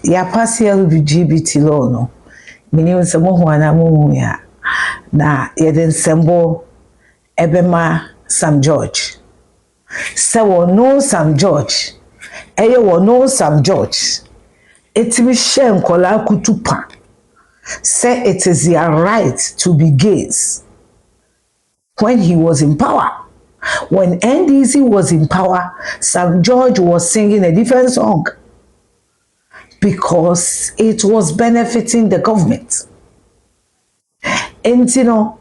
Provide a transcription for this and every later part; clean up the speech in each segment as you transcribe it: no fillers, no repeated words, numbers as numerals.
ya pass LGBT law no meaning se mo ho ana mo ya na ye den sembo ebema Sam George se wo no Sam George eye wo no Sam George etimi she nkola kutupa say it is their right to be gays when he was in power. When NDC was in power, Sam George was singing a different song because it was benefiting the government. And you know,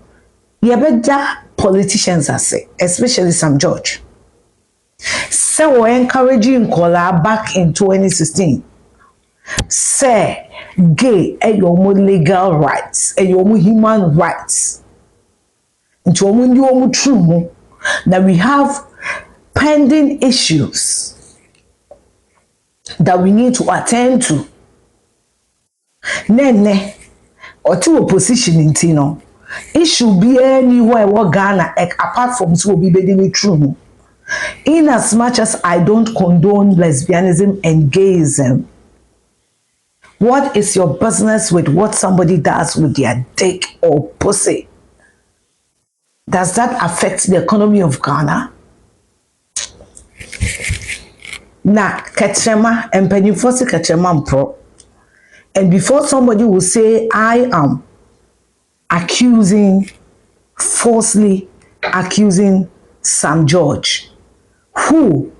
better politicians are say, especially Sam George. So we're encouraging Kola back in 2016. Say gay and your legal rights and your human rights. Into true. Now we have pending issues that we need to attend to. Nene, or to opposition in Tino, it should be anywhere what Ghana, apart from so be being true. In as much as I don't condone lesbianism and gayism, what is your business with what somebody does with their dick or pussy? Does that affect the economy of Ghana? Na Ketrema and Pennyfosi Ketrema Pro. And before somebody will say, I am falsely accusing Sam George, who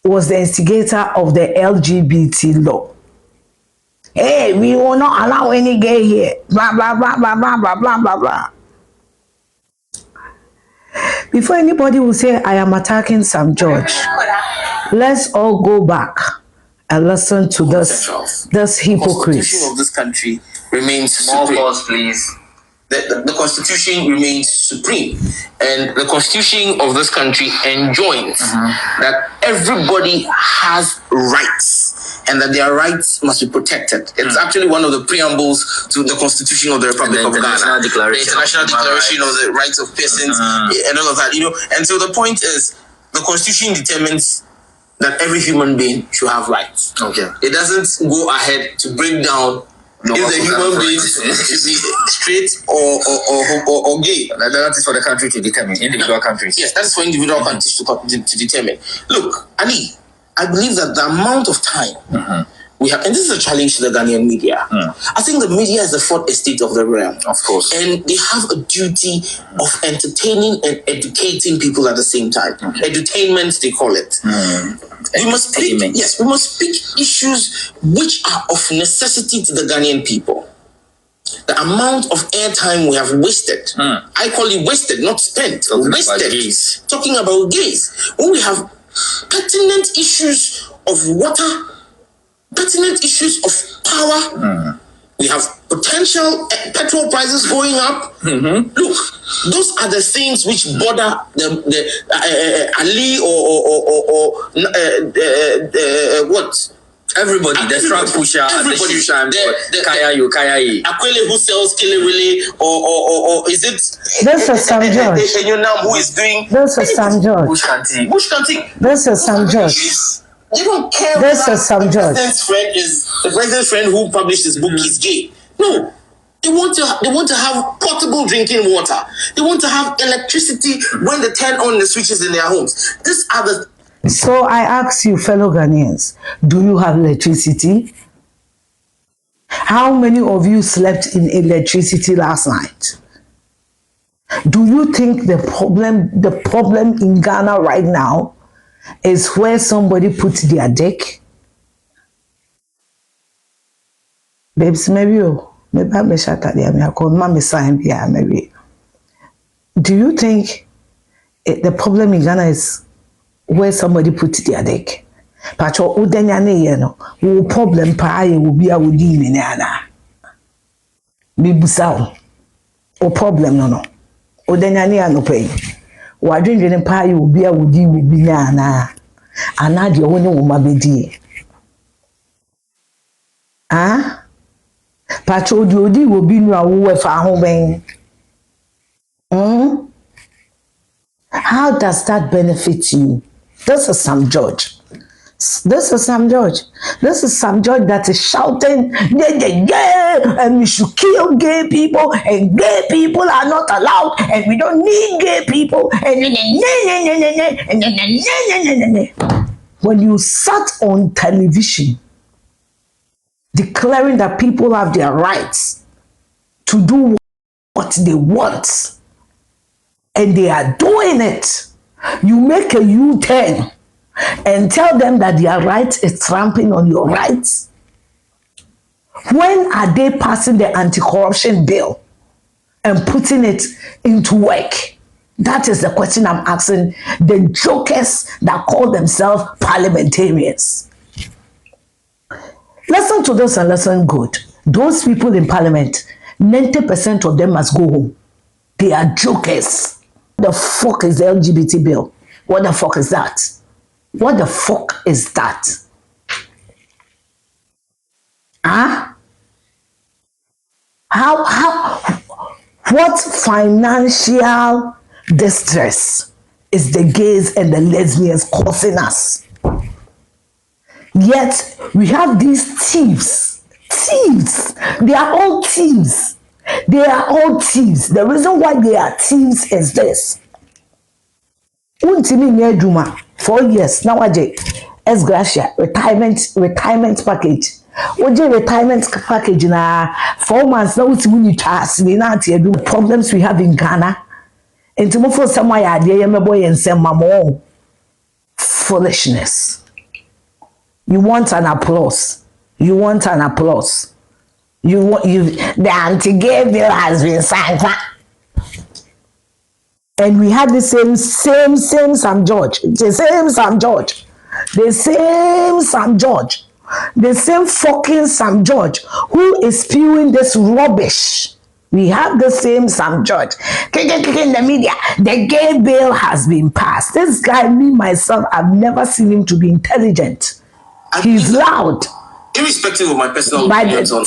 was the instigator of the LGBT law. Hey, we will not allow any gay here. Blah, blah, blah, blah, blah, blah, blah, blah, blah. Before anybody will say, I am attacking Sam George, let's all go back and listen to this hypocrite. The Constitution of this country remains supreme. More pause, please. The Constitution remains supreme. And the Constitution of this country enjoins that everybody has rights and that their rights must be protected. It's actually one of the preambles to the Constitution of the Republic of Ghana. The International Declaration of the Rights of Persons and all of that. You know, and so the point is, the Constitution determines that every human being should have rights. Okay. It doesn't go ahead to break down if the human being should be straight or gay. That is for the country to determine, individual countries. Yes, that is for individual countries to determine. Look, Ali, I believe that the amount of time we have, and this is a challenge to the Ghanaian media. I think the media is the fourth estate of the realm. Of course. And they have a duty of entertaining and educating people at the same time. Edutainment, they call it. We must speak issues which are of necessity to the Ghanaian people. The amount of airtime we have wasted, I call it wasted, not spent. Wasted. Talking about gays. When we have pertinent issues of water, pertinent issues of power, we have potential petrol prices going up. Look, those are the things which bother the Ali or what? Everybody, the strong pusher, the Kaya. Akwele who sells Kilewele, or is it? This is Sam George. Who is doing? This is Sam George. Bush Kanti. This is Sam George. They don't care. This is Sam George. The president's friend who published this book is gay. No. They want to have potable drinking water. They want to have electricity when they turn on the switches in their homes. These are the. So I ask you, fellow Ghanaians, do you have electricity? How many of you slept in electricity last night? Do you think the problem in Ghana right now is where somebody puts their dick? Babes, maybe I'm maybe. Do you think the problem in Ghana is where somebody puts their dick? Pacho udanyane yeno, wo problem pa ye will be a wudi minana. Bibusao. O problem no. Udanyane ano pay. Wadwindwene pa ye will be a wudi minana. Anadi woni wo mabedi. Ah? Pacho odi will be no wo fa ho ben. How does that benefit you? This is Sam George. This is Sam George. This is Sam George that is shouting, yeah, yeah, yeah, and we should kill gay people, and gay people are not allowed, and we don't need gay people, and when you sat on television declaring that people have their rights to do what they want, and they are doing it, you make a U-turn and tell them that their rights is trampling on your rights. When are they passing the anti-corruption bill and putting it into work? That is the question I'm asking the jokers that call themselves parliamentarians. Listen to this and listen good. Those people in parliament, 90% of them must go home. They are jokers. What the fuck is the LGBT bill? What the fuck is that? What the fuck is that? Huh? What financial distress is the gays and the lesbians causing us? Yet we have these thieves. Thieves. They are all thieves. They are all thieves. The reason why they are thieves is this. Untimi Nyeduma, 4 years. Now I S Gracia retirement package. Oje retirement package na 4 months now untimi twas ni na ate edu problems we have in Ghana. Ntimo for somewhere ya de yemebo yensem mamo. Foolishness. You want an applause. You want an applause. The anti-gay bill has been signed. And we had the same Sam George. The same Sam George. The same Sam George. The same fucking Sam George who is spewing this rubbish. We have the same Sam George. In the media, the gay bill has been passed. This guy, me, myself, I've never seen him to be intelligent. He's loud. Irrespective of my personal opinions on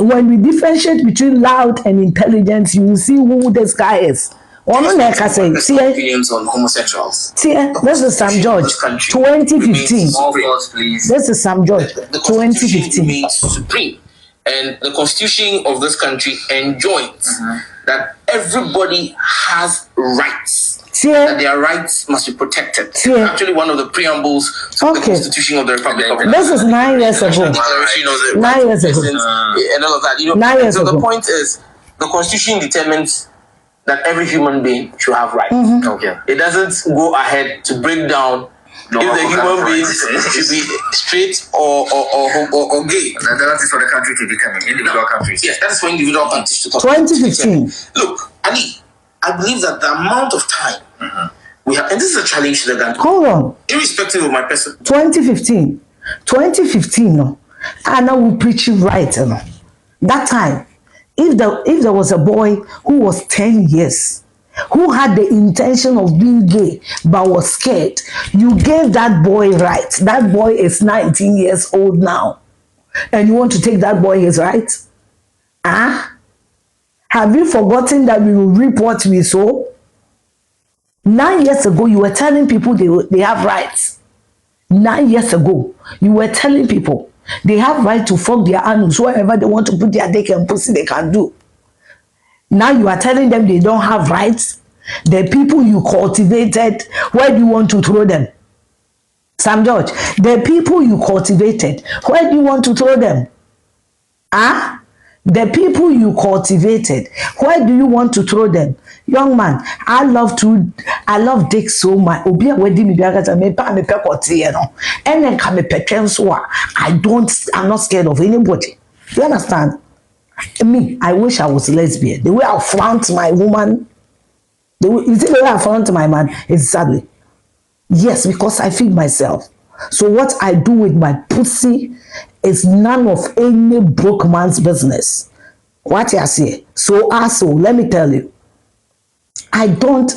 when we differentiate between loud and intelligence, you will see who this guy is. Opinions on homosexuals. This is Sam George, 2015. This is Sam George, 2015. Remains supreme, and the Constitution of this country enjoins that everybody has rights. That their rights must be protected. Actually, one of the preambles to the Constitution of the Republic of Ghana. This is 9 years ago. 9 years ago. And all of that. So the point is, the Constitution determines that every human being should have rights. It doesn't go ahead to break down if the human being should be straight or gay. That is for the country to determine, individual countries. Yes, that is for individual countries to 2015. Look, Ali, I believe that the amount of time we have, and this is a challenge to the Ghanaian. Hold on. Irrespective of my person. 2015, no. I know we preach it right, you know. That time, if there was a boy who was 10 years, who had the intention of being gay but was scared, you gave that boy rights. That boy is 19 years old now, and you want to take that boy his rights? Have you forgotten that we will reap what we sow? 9 years ago, you were telling people they have rights. 9 years ago, you were telling people they have right to fuck their anus wherever they want to put their dick and pussy, they can do. Now you are telling them they don't have rights. The people you cultivated, where do you want to throw them? Sam George, the people you cultivated, where do you want to throw them? The people you cultivated, where do you want to throw them? Young man, I love dick so much. I'm not scared of anybody. You understand? Me, I wish I was lesbian. The way I flaunt my woman, you see the way I flaunt my man, exactly. Yes, because I feed myself. So what I do with my pussy is none of any broke man's business. What I say? So let me tell you, I don't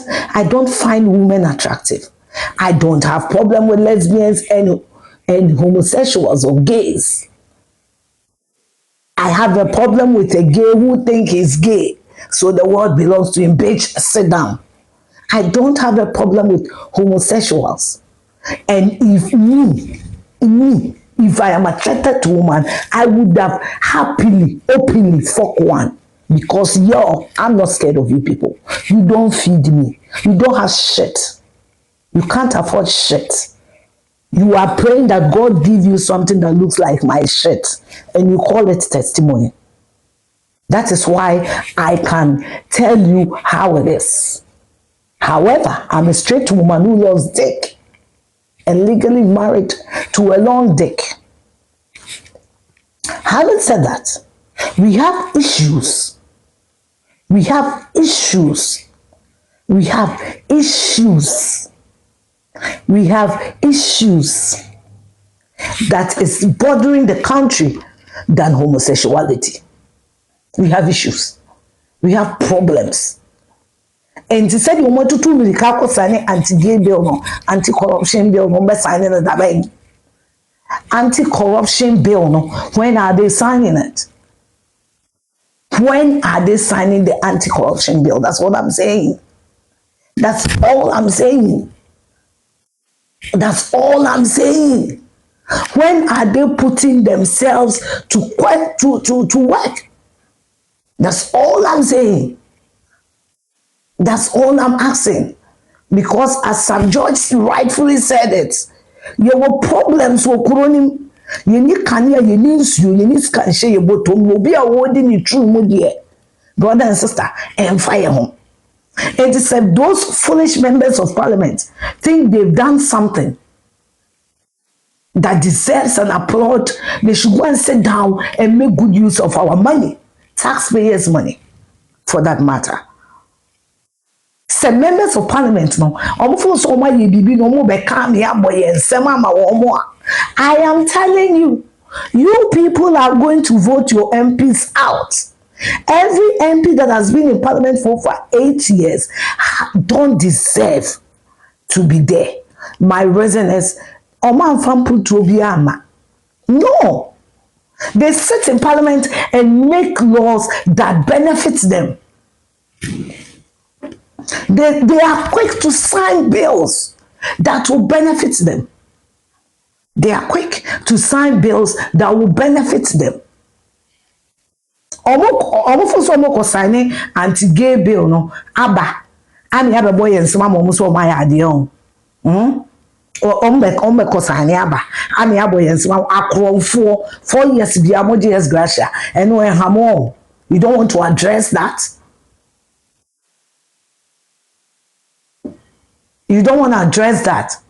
find women attractive. I don't have problem with lesbians and homosexuals or gays. I have a problem with a gay who think he's gay, so the world belongs to him. Bitch, sit down. I don't have a problem with homosexuals. And if Me, if I am attracted to woman, I would have happily, openly fuck one. Because I'm not scared of you people. You don't feed me. You don't have shit. You can't afford shit. You are praying that God give you something that looks like my shit, and you call it testimony. That is why I can tell you how it is. However, I'm a straight woman who loves dick and legally married to a long dick. Having said that, we have issues. We have issues. We have issues. We have issues that is bothering the country than homosexuality. We have issues. We have problems. And he said you want to do the signing anti-gay bill, no, anti-corruption bill, no, be signing the anti-corruption bill, no. When are they signing it? When are they signing the anti-corruption bill? That's what I'm saying. That's all I'm saying. That's all I'm saying. When are they putting themselves to work? That's all I'm saying. That's all I'm asking. Because as Sam George rightfully said it, there were problems with Kuronim. You need Kanya, you need you need Skanshe, you bottom, will be awarding you true moody. Brother and sister, and fire home. It is said those foolish members of parliament think they've done something that deserves an applaud. They should go and sit down and make good use of our money, taxpayers' money, for that matter. Some members of parliament, no, I am telling you, you people are going to vote your MPs out. Every MP that has been in parliament for over 8 years don't deserve to be there. My reason is, no. They sit in parliament and make laws that benefit them. They are quick to sign bills that will benefit them. They are quick to sign bills that will benefit them. Almost signing anti-gay bill, no, Abba. I have a boy and some almost all my idea. Or signing Abba. I have a boy and some acro 4 years be a modious gracia and no hamon. You don't want to address that. You don't want to address that.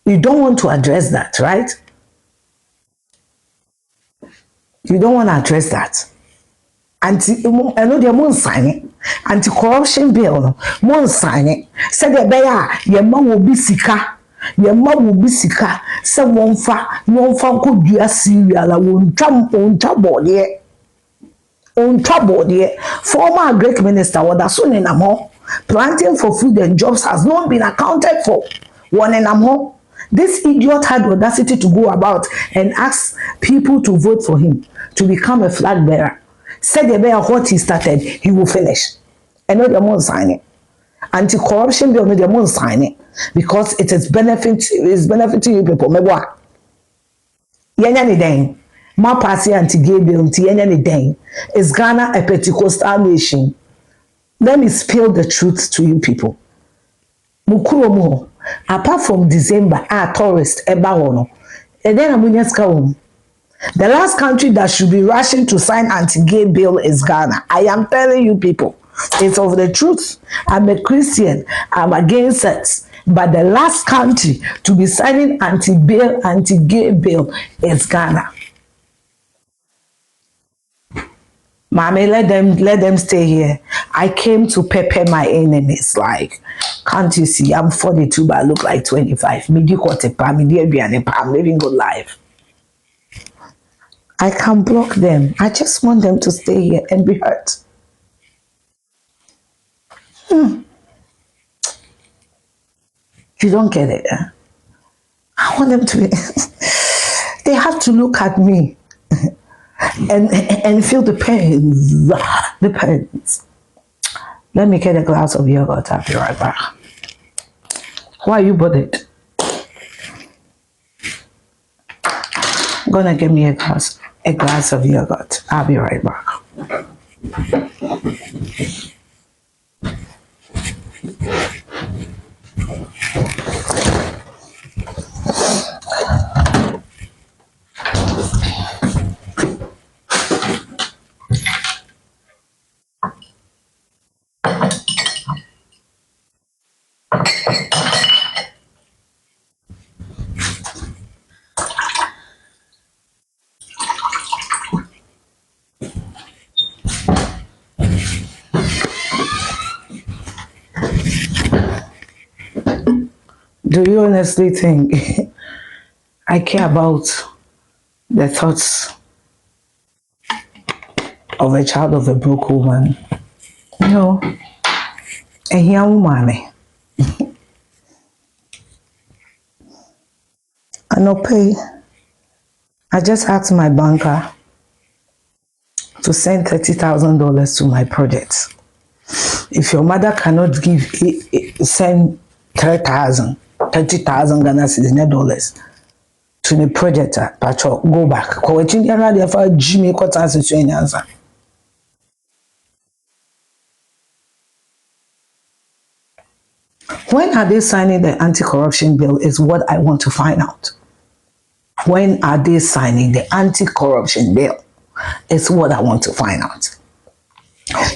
You don't want to address that, right? You don't want to address that. I know they won't sign it. Anti-corruption bill, no, won't sign it. Said the bear, your mom will be sicker. Your mom will be sicker. Say one fa could be a serial. I won't trouble there. On trouble there. Former Greek minister, what that's soon in Amo, planting for food and jobs has not been accounted for. One in Amo. This idiot had the audacity to go about and ask people to vote for him to become a flag bearer. Said the bear what he started, he will finish. And no, they won't sign it. Anti-corruption bill, no, they won't sign it because it is benefiting you people. Mebwa. Yenya ni den. Ma party anti-gay bill, yenya ni den. Is Ghana a Pentecostal nation? Let me spill the truth to you people. Mukuromo. Apart from December, tourist, and then I'm the last country that should be rushing to sign anti-gay bill is Ghana. I am telling you people, it's of the truth. I'm a Christian, I'm against it. But the last country to be signing anti-gay bill is Ghana. Mommy, let them stay here. I came to pepper my enemies. Like, can't you see? I'm 42, but I look like 25. I'm living good life. I can block them. I just want them to stay here and be hurt. You don't get it. Huh? I want them to be. They have to look at me. And feel the pains. The pains. Let me get a glass of yogurt. I'll be right back. Why are you bothered? Gonna give me a glass of yogurt. I'll be right back. Do you honestly think I care about the thoughts of a child of a broke woman? No. A young woman. I no pay. I just asked my banker to send $30,000 to my project. If your mother cannot send 30,000 Ghana cedis dollars to the project, Pacho, go back. When are they signing the anti-corruption bill is what I want to find out. When are they signing the anti-corruption bill is what I want to find out.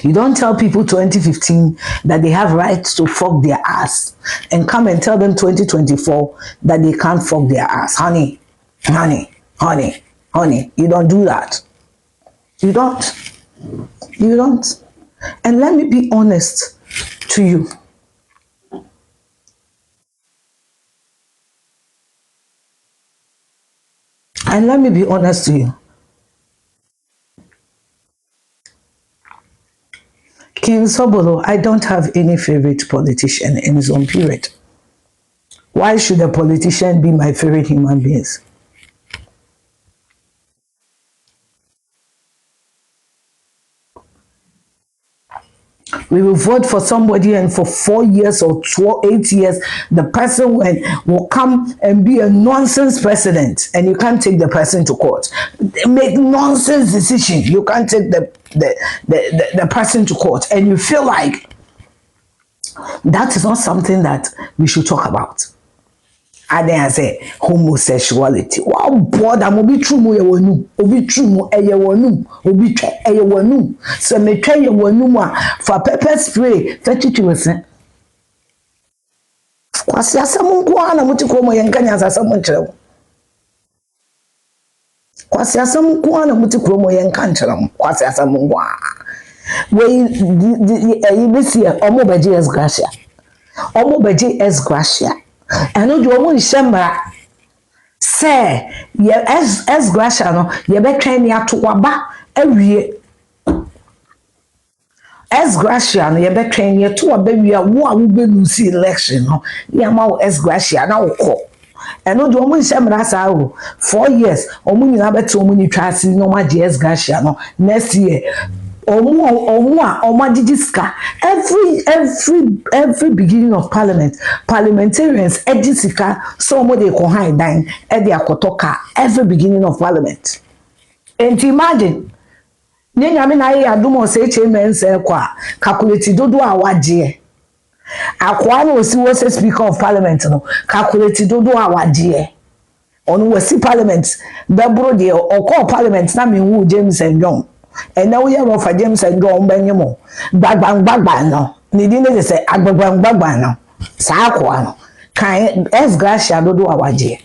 You don't tell people 2015 that they have rights to fuck their ass and come and tell them 2024 that they can't fuck their ass. Honey, honey, honey, honey, you don't do that. You don't. You don't. And let me be honest to you. And let me be honest to you. King Sobolo, I don't have any favorite politician in his own period. Why should a politician be my favorite human beings? We will vote for somebody and for 4 years or 8 years, the person will come and be a nonsense president and you can't take the person to court. Make nonsense decision. You can't take the person to court and you feel like that is not something that we should talk about. And then I say homosexuality. Wow, boy, I'm obi true mo yewonu, obi true mo eyewonu, obi twa eyewonu. So me twa yewonu a for pepper spray 32%. Kwasi asem nko ana muti ko mo yenka nya asem nkyerem. Kwasi asem nko ana muti ko mo yenka nkyerem. Kwasi asem nko a. We bisi omo beje es gracia. Omo beje es gracia. And no do one shemra say ye as gracia no ye be twen ya to waba awie as gracia no ye be twen ye to waba wie wo a wo be lose election no ye ma wo as gracia na wo ko and no do one shemra sa o 4 years omu nyina be to omu ni twase no ma je as gracia no next year every beginning of parliamentarians edisika so mo dey ko high dan e dey akotoka every beginning of parliament. And imagine nyame na ye adumo se chairman se kwa calculate dodo a waje akwa na osi wo se speaker of parliament no calculate dodo a waje onu wasi parliament bebro de okọ parliament na me wu James and John. And now we are for James and John Benjamin. Bagbang no. Nidi ne say agbang no. Sakwa no. Kan es gracia do awaje.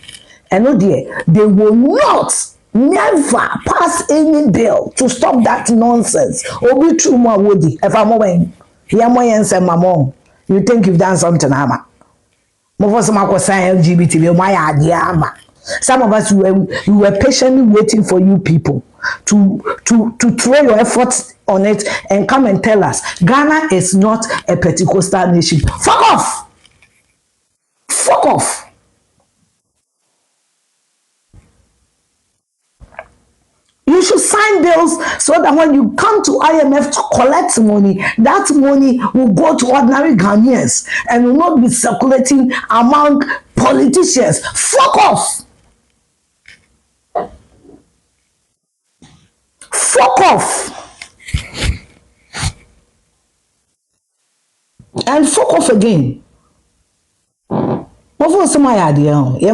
And no dear, they will not never pass any bill to stop that nonsense. Obi true mo wodi. If I'm wen. Here mo yen say mama. You think you've done something ama. Mo for some sign LGBT be my idea ama. Some of us we were patiently waiting for you people to throw your efforts on it and come and tell us Ghana is not a Pentecostal nation. Fuck off! Fuck off! You should sign sign bills so that when you come to IMF to collect money, that money will go to ordinary Ghanaians and will not be circulating among politicians. Fuck off. Fuck off. And fuck off again. What for some idea? You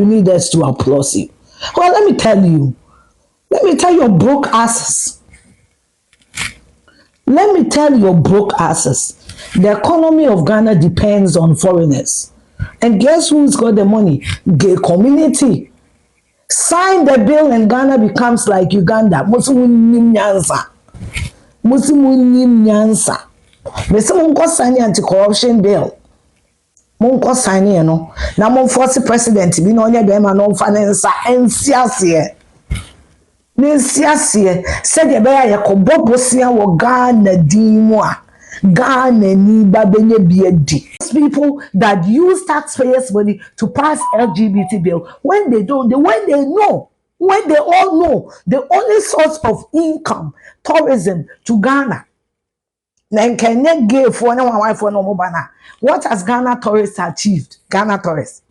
need us to applaud you. Well, let me tell you. Let me tell your broke asses. Let me tell your broke asses. The economy of Ghana depends on foreigners. And guess who's got the money? Gay community. Sign the bill and Ghana becomes like Uganda. Muslim Nyansa. Muslim Nyansa. Munko sign anti-corruption bill. Munko sign no. Na mon force president bi no onye be ma no finance ensiase. Nensiase said the bear yakobo bosia wo Ghana dimu a Ghana ni ba benye biedi. People that use taxpayers' money to pass LGBT bill when they don't, when they know, when they all know the only source of income, tourism to Ghana. Then can you give for no wife for no mobana? What has Ghana tourists achieved? Ghana tourists.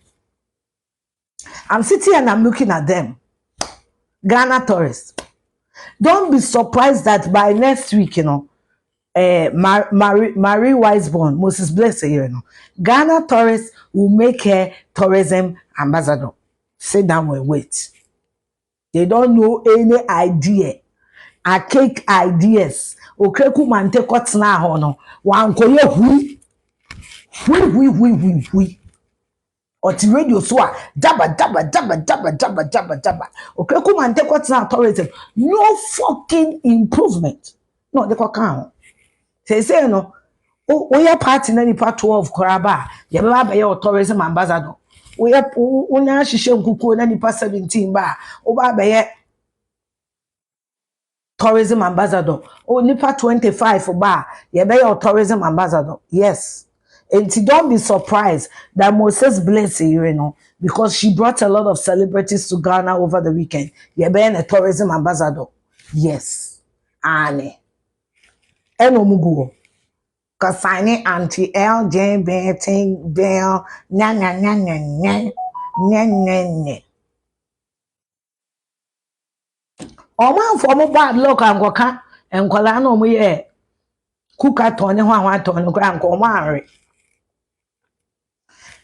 I'm sitting and I'm looking at them. Ghana tourists. Don't be surprised that by next week, Marie Wiseborn, Moses Blessing, Ghana tourists will make her tourism ambassador. Sit down and wait. They don't know any idea. I cake ideas. Okreku mante kotna hono. Wankoye hui. Oti radio so jabba. Okreku mante kotna tourism. No fucking improvement. No, they can't. Say no. We are party na nipa 12 koraba. Ye be ba your tourism ambassador. We are unya hihye nkuku na nipa 17 ba. O ba be tourism ambassador. O nipa 25 ba. Ye be your tourism ambassador. Yes. And don't be surprised that Moses Blessing, because she brought a lot of celebrities to Ghana over the weekend. Ye be a tourism ambassador. Yes. Ane. Eno muguo. Signing anti-LGBT bill, nya. Oman for mo bad luck and goka and kola no mo ye kuka tone ho tone kra nko mare.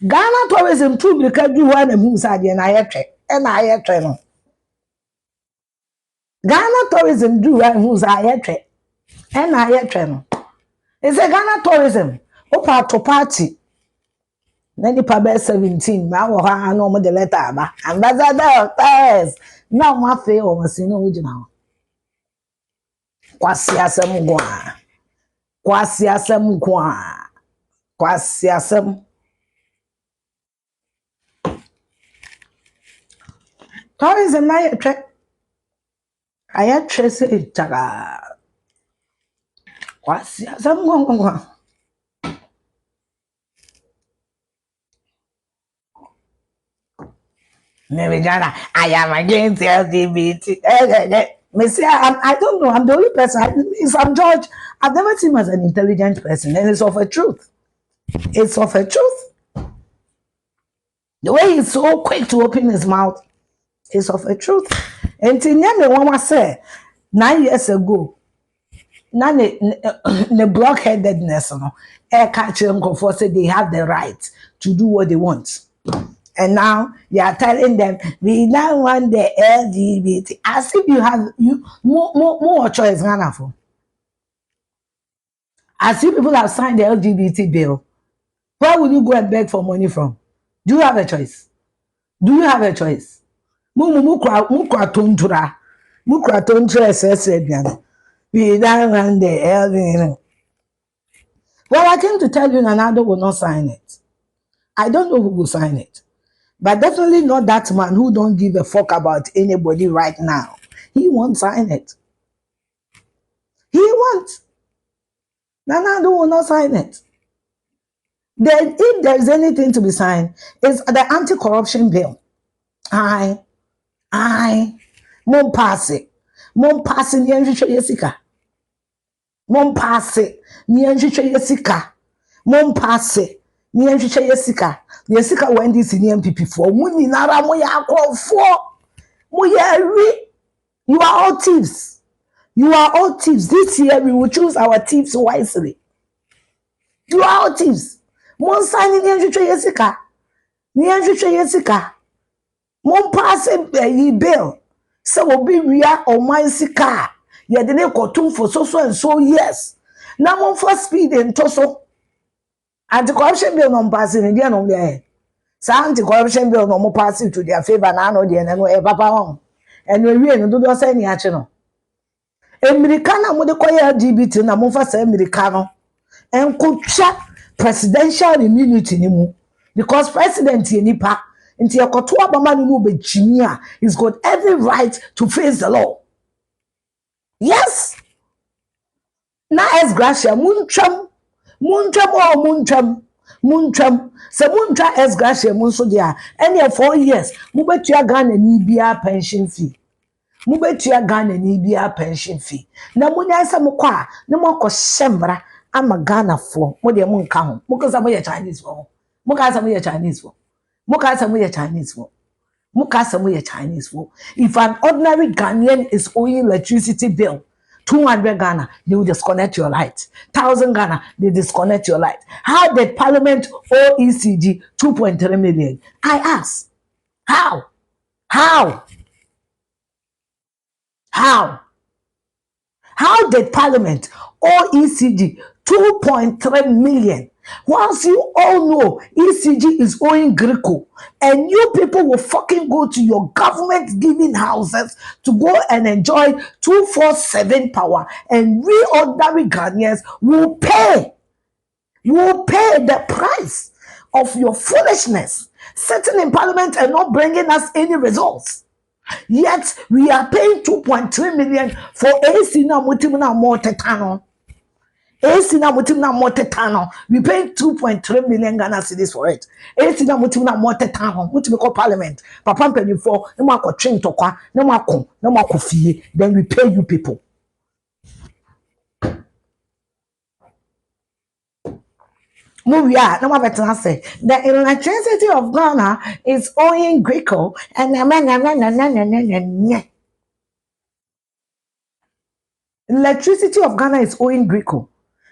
Ghana tourism too because you want to move side na ayetwe e na ayetwe no. Ghana tourism do want move side ayetwe e na ayetwe no. It's a Ghana tourism. Opa to party. Nani pa be 17 ma wo ha no mo de letter ba ambassador yes na mo afi o mo si no ujina ho kwasi asem tourism na ayetwe se taga kwasi asem gwa. Maybe Ghana, I am against LGBT. I don't know. I'm the only person. I'm George. I've never seen him as an intelligent person, and it's of a truth. It's of a truth. The way he's so quick to open his mouth is of a truth. And to name one was said 9 years ago, none the blockheadedness, air catching said they have the right to do what they want. And now you are telling them we now want the LGBT as if you have more choice, Ghana for. As if people have signed the LGBT bill, where will you go and beg for money from? Do you have a choice? Do you have a choice? Mukra tontura says we now want the LGBT. Well, I came to tell you Nanado will not sign it. I don't know who will sign it. But definitely not that man who don't give a fuck about anybody right now. He won't sign it. He won't. Nanado will not sign it. Then if there is anything to be signed, it's the anti-corruption bill. Aye. Ai, mon pass it ni nhwehwe yesika. Mon pass it ni nhwehwe yesika. Mon pass it ni nhwehwe yesika. Yesika wendi si ni MPP for mu nyinara mo ya akrofo. Mo ya ri. You are all thieves. You are all thieves. This year we will choose our thieves wisely. You are all thieves. Mon sign ni nhwehwe yesika. Ni nhwehwe yesika. Mon pass bill. So will be real or my sika. Ya de ne kotum for so and so years. Now mon for speed and toso. Anti-corruption bill non passing in the no there. So anti-corruption bill no more passing to their favor now no there no e papa on. And we no do say ni ache no. Americana mo de koye LGBT na mo fa say Americano. En kutwa presidential immunity ni mu because president ye nipa nti ekoto abama ni mu begimi a he's got every right to face the law. Yes. Na es gracia muntwam se muntwa es gracia mun so dia any 4 years mu betua Ghana ni bia pension fee. Mu betua Ghana ni bia pension fee. Na munya se mukọ a na mukọ shembra ama Ghana for mo de mu nka ho. Mu kasa mo ye Chinese for. Mu kasa mo ye Chinese for. Mu kasa mo ye Chinese for. Mu kasa mo ye Chinese for. If an ordinary Ghanaian is owing electricity bill 200 Ghana, they will disconnect your light. 1,000 Ghana, they disconnect your light. How did Parliament owe ECG 2.3 million? I ask. How? How? How? How did Parliament owe ECG 2.3 million? Once you all know ECG is owing Greco, and you people will fucking go to your government giving houses to go and enjoy 247 power, and we ordinary Ghanaians will pay. You will pay the price of your foolishness, sitting in Parliament and not bringing us any results. Yet we are paying 2.3 million for AC na mutimuna motetano. AC na mutimuna motetano. We pay 2.3 million Ghana cedis for it. AC na mutimuna motetano. Mutimiko Parliament. Papa penny for no more train to kwa, no more fee. Then we pay you people. Say the electricity of Ghana is owing Greco and electricity of Ghana is owing Greco.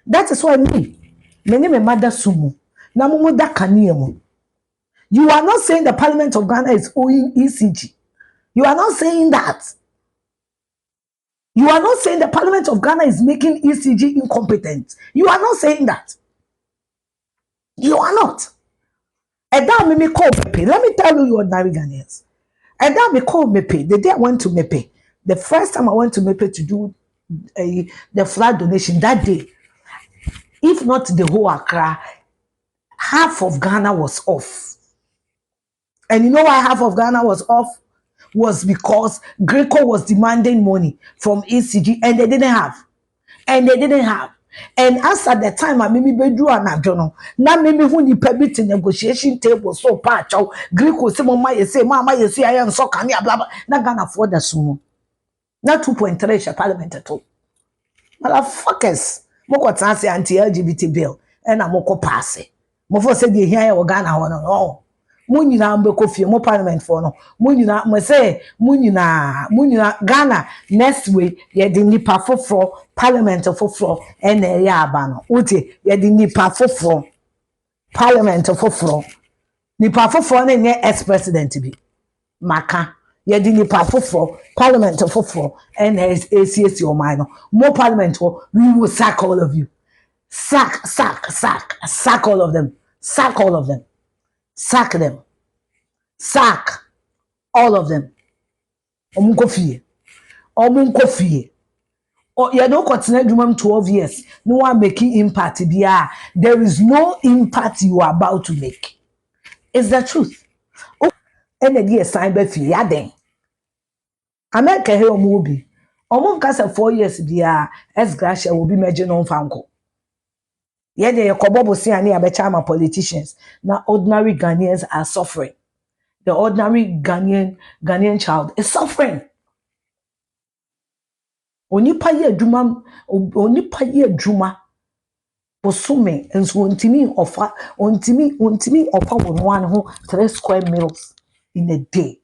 That is why many mother sumu. Namuda kaniemu. You are not saying the Parliament of Ghana is owing ECG. You are not saying that. You are not saying the Parliament of Ghana is making ECG incompetent. You are not saying that. You are not. And that made me call Mepe. Let me tell you, ordinary Ghanaians. And that me call Mepe. The day I went to Mepe, the first time I went to Mepe to do the flood donation, that day, if not the whole Accra, half of Ghana was off. And you know why half of Ghana was off? Was because Greco was demanding money from ECG and they didn't have. And as at the time, I made bedroom and journal. Now, maybe when you permit negotiation table so patch out, Greco, some of my say, Mama, you see, I am so can you blah blah. Not gonna afford the sumo. Not 2.3 parliament at all. Motherfuckers, Moko Tansi anti-LGBT bill, and I'm Moko pass it. Mofo said the here or Ghana or no. Munina mbeko fie mo parliament for no. Munina mo say munina Ghana next week ye di nipa foforo parliament foforo and ya aba no. Uti ye di nipa foforo parliament foforo. Nipa foforo na nye ex president bi. Maka ye di nipa foforo parliament foforo and ACC o man no. More parliament we will sack all of you. Sack all of them. Sack all of them. Sack them. Sack all of them. Omunko fie. Oh, you don't continue 12 years. No one making impact. There is no impact you are about to make. It's the truth. Oh, and the year sign by fee. Yaden. America here omubi. Omunkasa 4 years. As Gracia will be merging on Fanko. Yet the Kobobo see any abechama politicians. Now ordinary Ghanaians are suffering. the ordinary Ghanaian child is suffering. Onipa ye adwuma bosome enso ontimi offer one ho 3 square meals in a day.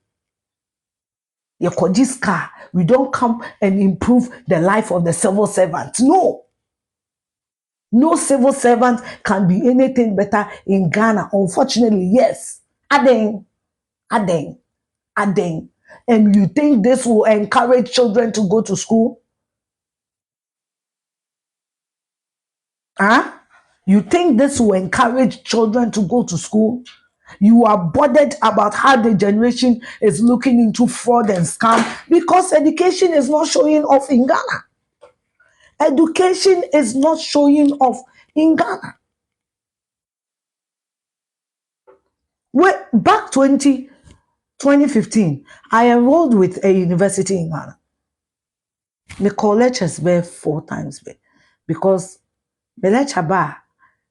This car, we don't come and improve the life of the civil servant. No civil servant can be anything better in Ghana. Unfortunately, yes. Adeng. And you think this will encourage children to go to school? Huh? You think this will encourage children to go to school? You are bothered about how the generation is looking into fraud and scam because education is not showing off in Ghana. Education is not showing off in Ghana. Back 2015, I enrolled with a university in Ghana. The college has been 4 times because the lecture bar,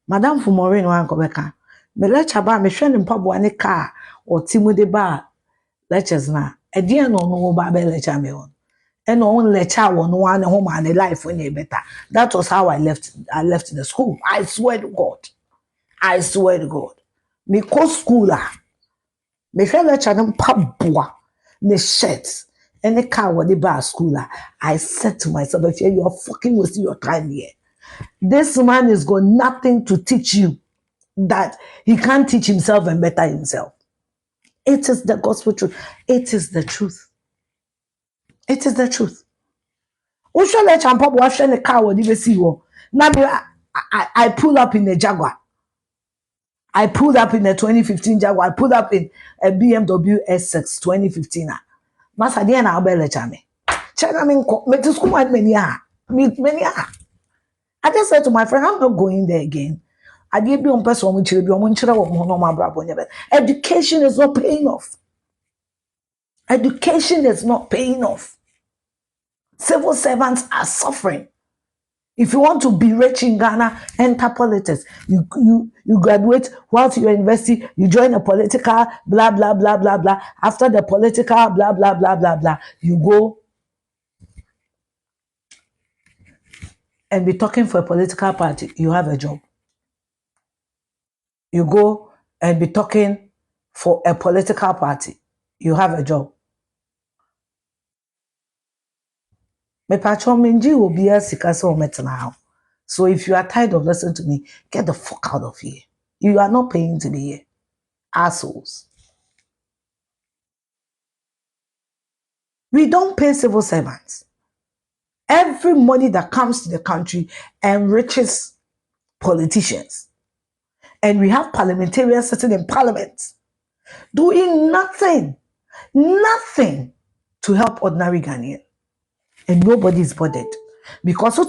Madame Fumore no anko beka. Me lecture bar me hwe ne mpaboa ne car or timu de bar lectures na. Ede no ba be lecture me on. And on lecture one one home and the life when better. That was how I left the school. I swear to God. Me ko school me hwe lecture ne mpaboa ne shirt and the car what the bar school I said to myself, if you are fucking wasting your time here. This man has got nothing to teach you that he can't teach himself and better himself. It is the gospel truth. It is the truth. I pull up in a Jaguar. I pulled up in a 2015 Jaguar. I pulled up in a BMW S6 2015. Masa dia na abele chame. Chana me to school many I just said to my friend, I'm not going there again. Education is not paying off. Civil servants are suffering. If you want to be rich in Ghana, enter politics. You graduate whilst you're university, you join a political blah blah blah blah blah. After the political blah blah blah blah blah, you go and be talking for a political party. You have a job. You go and be talking for a political party. You have a job. So if you are tired of listening to me, get the fuck out of here. You are not paying to be here. Assholes. We don't pay civil servants. Every money that comes to the country enriches politicians. And we have parliamentarians sitting in parliament doing nothing to help ordinary Ghanaian. And nobody is bothered. Because we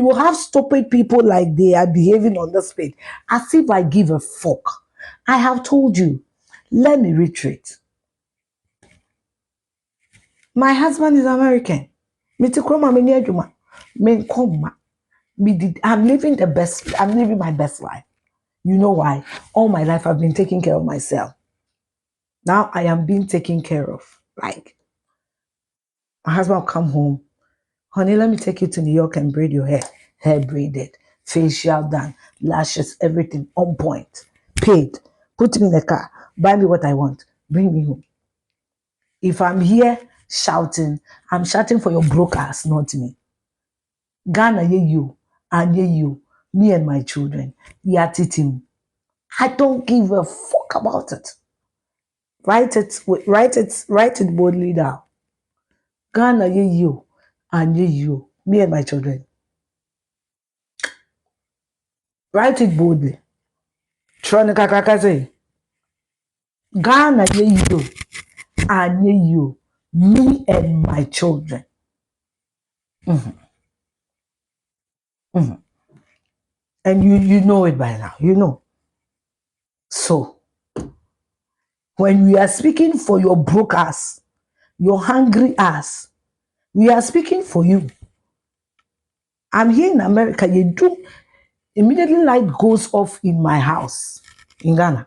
will have stupid people like they are behaving on this page. As if I give a fuck. I have told you, let me retreat. My husband is American. I'm living my best life. You know why? All my life I've been taking care of myself. Now I am being taken care of. Like, my husband will come home. Honey, let me take you to New York and braid your hair. Hair braided, facial done, lashes, everything on point. Paid. Put me in the car. Buy me what I want. Bring me home. If I'm here shouting, I'm shouting for your brokers, not me. Ghana, you, and you, me and my children. Team. I don't give a fuck about it. Write it boldly down. Ghana, you, and you, me and my children. Write it boldly. Ghana, you, and you, me and my children. And you know it by now. You know. So, when we are speaking for your broke ass, your hungry ass, we are speaking for you. I'm here in America. You do immediately light goes off in my house in Ghana.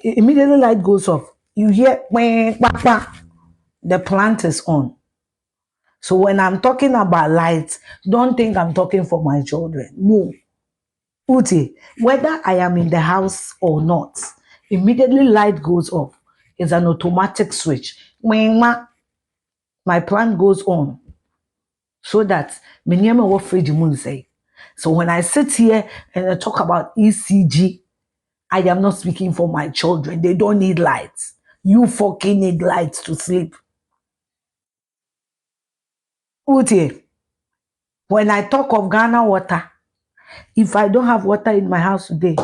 immediately light goes off, you hear when the plant is on. So when I'm talking about lights, don't think I'm talking for my children. No. Uti, whether I am in the house or not, immediately light goes off. It's an automatic switch. When my plant goes on, so that manyama what fridge moon say. So when I sit here and I talk about ECG, I am not speaking for my children. They don't need lights. You fucking need lights to sleep. Uti, when I talk of Ghana water, if I don't have water in my house today,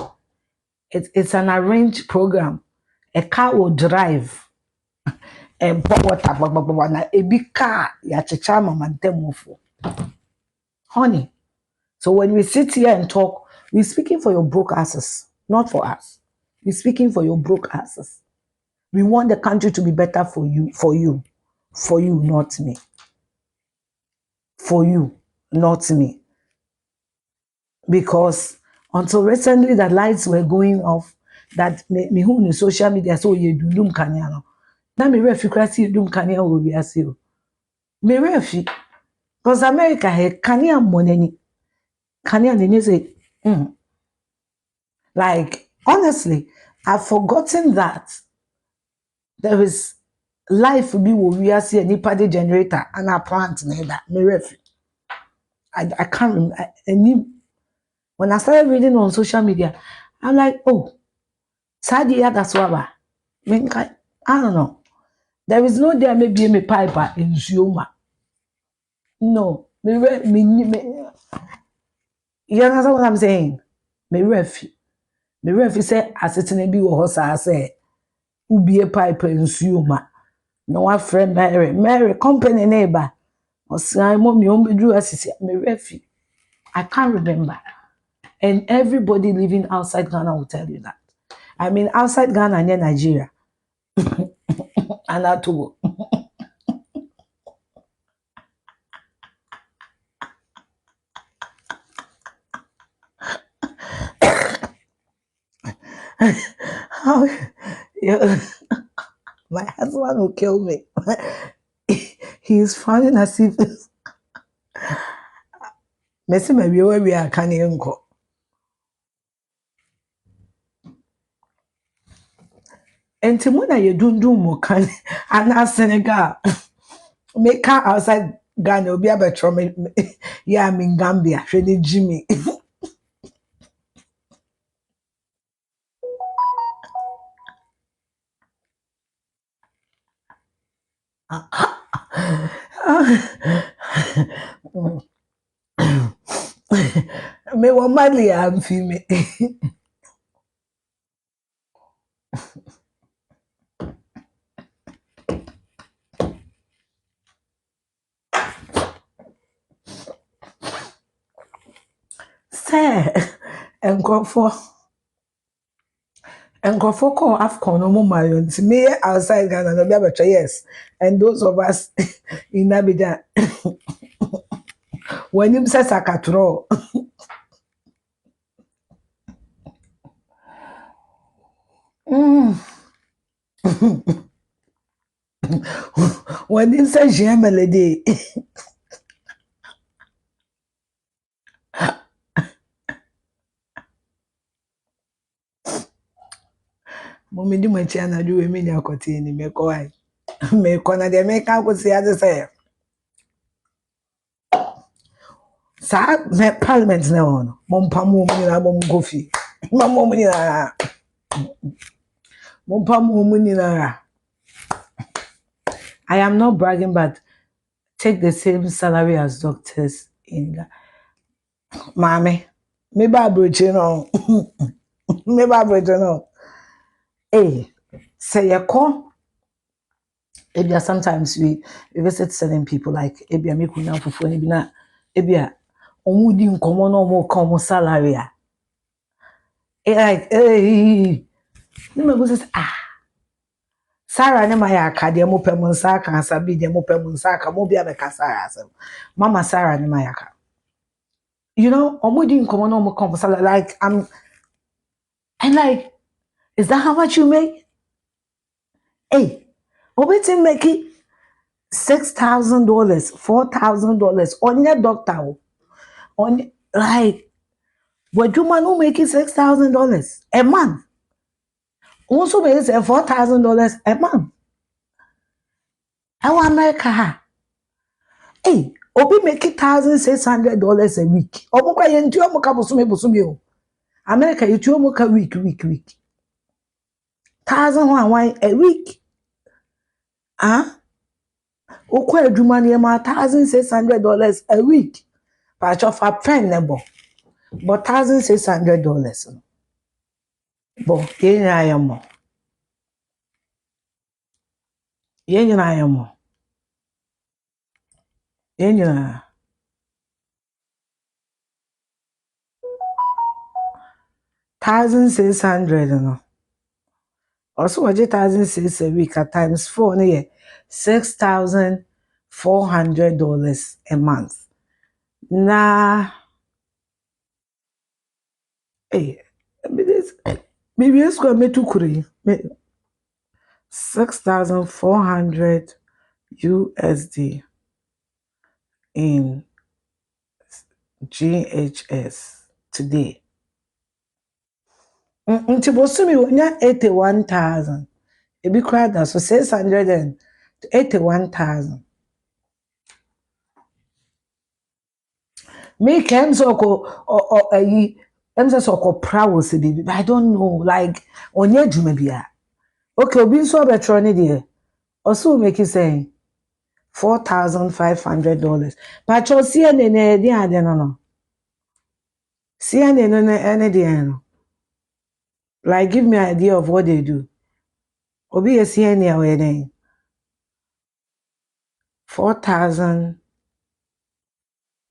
it's an arranged program. A car will drive and pour water, na a big car, ya chicha mamantemofo. Honey, so when we sit here and talk, we're speaking for your broke asses, not for us. We're speaking for your broke asses. We want the country to be better for you, not me. For you, not me. Because until recently, the lights were going off, that me who in social media, so you do dum kanyano. Now me refi krasi dum kanya will be as you. Me refi, because America had kanya money. Kanya they say, like honestly, I've forgotten that there is life be we are see a nipa de generator and a plant neither. Me refi. I can't remember. When I started reading on social media, I'm like, oh, Sadia that's why. I don't know. There is no there maybe me piper in Zuma. No, me, you understand what I'm saying? Me refi say asetene bi wo hosa say ubi a pipe in Zuma. No one friend Mary company neighbor. Or say mommy on drew assisi me refi. I can't remember. And everybody living outside Ghana will tell you that. I mean outside Ghana and Nigeria. And that too. How, yeah, my husband will kill me. He is frowning as if Messi may be where we are Ghanaian. And Timona you don't do more can and now Senegal make car outside Ghana will be able to yeah, I'm in Gambia, Shady Jimmy. Me want madly I'm female. Say, and go for call AFCON no more millions. Me outside Ghana, no be able to yes. And those of us in Abidjan, when him says Sakatro, when him says Jemelede, Mommy do my channel do a mini cotini, make why. Make one of the make I could see as I say. Sa me parliament na on. Mompamu munina mom gofi. Mamo munina. Mompamu munina. I am not bragging, but take the same salary as doctors in Mommy. Me ba broche no. Me ba broche no. Hey, say you call. Ebia sometimes we visit certain people like ebia me kunya fufu ni bi na ebia omudi nkomo na omo ka omo salary a. Like hey, ni me go say Sarah ne ma ya akade mo pem nsa aka asabi de mo pem nsa aka mo bia be ka Sarah asem. Mama Sarah ne ma ya ka. You know, omudi nkomo na omo ka omo salary like and like Is that how much you make? Hey, obeti make it $6,000, $4,000 on your doctor. On like what you man who make it $6,000 a month. Also make it $4,000 a month. I want America. Hey, obi make it $1,600 a week. Omo kwa yentu omo ka bosume o. America yentu omo ka week. 1,000 a week. Ukwa adwuma ne ma $1,600 a week. Patch of a pen nebo. But $1,600. Bo yenya yamo. Yenya yamo. Yenya 1,600 no. Also waje 1,600 a week at times 4 no ye $6,400 a month. Na maybe it's going me to kuri. 6,400 USD in GhPage today. Nti bosumi wonya 81,000. Ebi kwada so 681,000. Me kem so ko so prowess bibi. I don't know, like onye djuma bia. Okay, obi so betro ne de. Also make it saying $4,500. But you CNN na di ade no. CNN no na di no. Like give me an idea of what they do. Obi a CNN we den. 4,000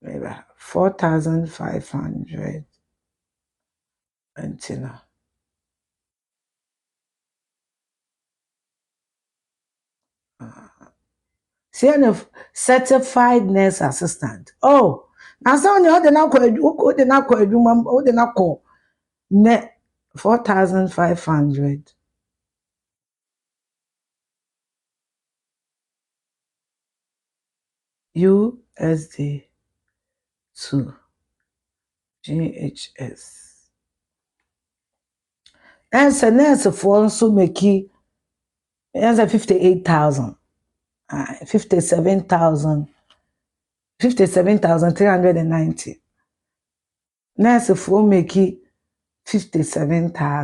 maybe 4,500 until CNN certified nurse assistant. Oh, now someone you de na ko net 4,500 USD to GhPage. And so nurse for also make it 58,000. 57,390. Nurse for make it 57,000.